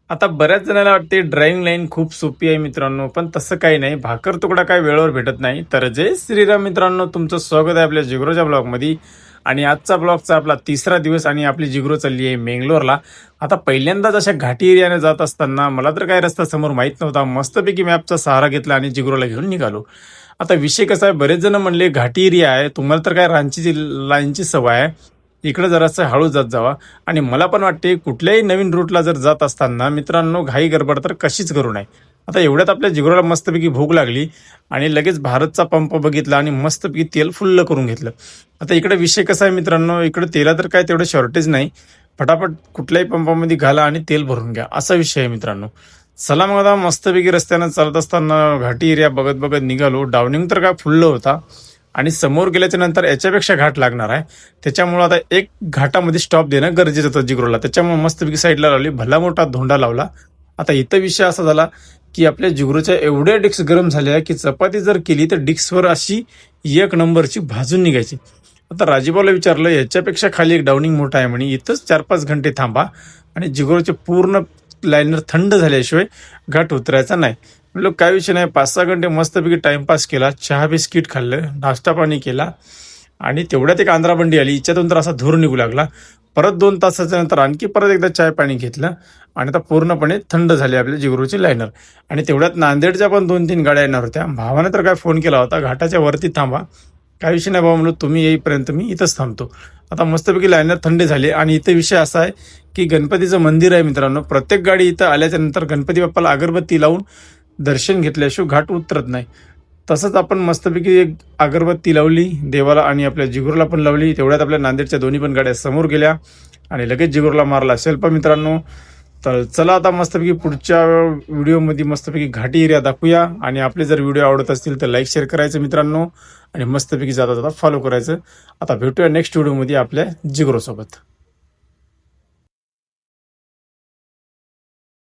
आता बऱ्याच जणांना वाटते ड्रायव्हिंग लाईन खूप सोपी आहे मित्रांनो, पण तसं काही नाही. भाकर तुकडा काय वेळेवर भेटत नाही. तर जय श्रीराम मित्रांनो, तुमचं स्वागत आहे आपल्या जिग्रोच्या ब्लॉगमध्ये. आणि आजचा ब्लॉगचा आपला तिसरा दिवस आणि आपली जिग्रो चालली आहे मेंगलोरला. आता पहिल्यांदाच अशा घाटी एरियाने जात असताना मला तर काय रस्ता समोर माहीत नव्हता. मस्तपैकी मॅपचा सहारा घेतला आणि जिग्रोला घेऊन निघालो. आता विषय कसा आहे, बरेच जण म्हणले घाटी एरिया आहे, तुम्हाला तर काय रांची लाईनची सवय आहे, इकडे जरासं हळू जात जावा. आणि मला पण वाटते कुठल्याही नवीन रूटला जर जात असताना मित्रांनो घाई गडबड तर कशीच करू नये. आता एवढ्यात आपल्या जिगराला मस्तपैकी भूक लागली आणि लगेच भारतचा पंप बघितला आणि मस्तपैकी तेल फुल्ल करून घेतलं. आता इकडे विषय कसा आहे मित्रांनो, इकडे तेला तर काय तेवढं शॉर्टेज नाही. फटाफट कुठल्याही पंपामध्ये घाला आणि तेल भरून घ्या, असा विषय आहे मित्रांनो. चला मग आता मस्तपैकी रस्त्यानं चालत असताना घाटी एरिया बघत बघत निघालो. डाऊनिंग तर काय फुल्ल होता आणि समोर गेल्याच्या नंतर याच्यापेक्षा घाट लागणार आहे. त्याच्यामुळं आता एक घाटामध्ये स्टॉप देणं गरजेचं होतं जिग्रोला. त्याच्यामुळे मस्तपैकी साईडला लावली, भला मोठा धोंडा लावला. आता इथं विषय असा झाला की आपल्या जिगरोच्या एवढ्या डिक्स गरम झाल्या की चपाती जर केली तर डिक्सवर अशी एक नंबरची भाजून निघायची. आता राजीबाला विचारलं, याच्यापेक्षा खाली एक डाऊनिंग मोठा आहे म्हणे, इथंच 4-5 घंटे थांबा आणि जिगरोचे पूर्ण लायनर थंड झाल्याशिवाय घाट उतरायचा नाही. म्हणलं काय विषय नाही. 5-6 घंटे मस्तपैकी टाइमपास केला, चहा बिस्किट खाल्लं, नाश्ता पाणी केला आणि तेवढ्यात एक आंध्राबंडी आली. हिच्यातून तर असा धूर निघू लागला. परत 2 तासाच्या नंतर आणखी परत एकदा चाय पाणी घेतलं आणि आता पूर्णपणे थंड झाले आपल्या जिगरूचे लायनर. आणि तेवढ्यात नांदेडच्या पण 2-3 गाड्या येणार होत्या. भावाने तर काय फोन केला होता, घाटाच्या वरती थांबा. काय विषय नाही बाबा म्हणलं, तुम्ही येईपर्यंत मी इथंच थांबतो. आता मस्तपैकी लायनर थंड झाले. आणि इथं विषय असा आहे की गणपतीचं मंदिर आहे मित्रांनो. प्रत्येक गाडी इथं आल्याच्या नंतर गणपती बाप्पाला अगरबत्ती लावून दर्शन घेतल्याशिवाय घाट उतरत नाही. तसंच आपण मस्तपैकी एक अगरबत्ती लावली देवाला आणि आपल्या जिगूरला पण लावली. तेवढ्यात आपल्या नांदेडच्या दोन्ही पण गाड्या समोर गेल्या आणि लगेच जिगूरला मारला सेल्फ मित्रांनो. तर चला आता मस्तपैकी पुढच्या व्हिडिओमध्ये मस्तपैकी घाटी एरिया दाखवूया. आणि आपले जर व्हिडिओ आवडत असतील तर लाईक शेअर करायचं मित्रांनो आणि मस्तपैकी जाता जाता फॉलो करायचं. आता भेटूया नेक्स्ट व्हिडिओमध्ये आपल्या जिगरोसोबत.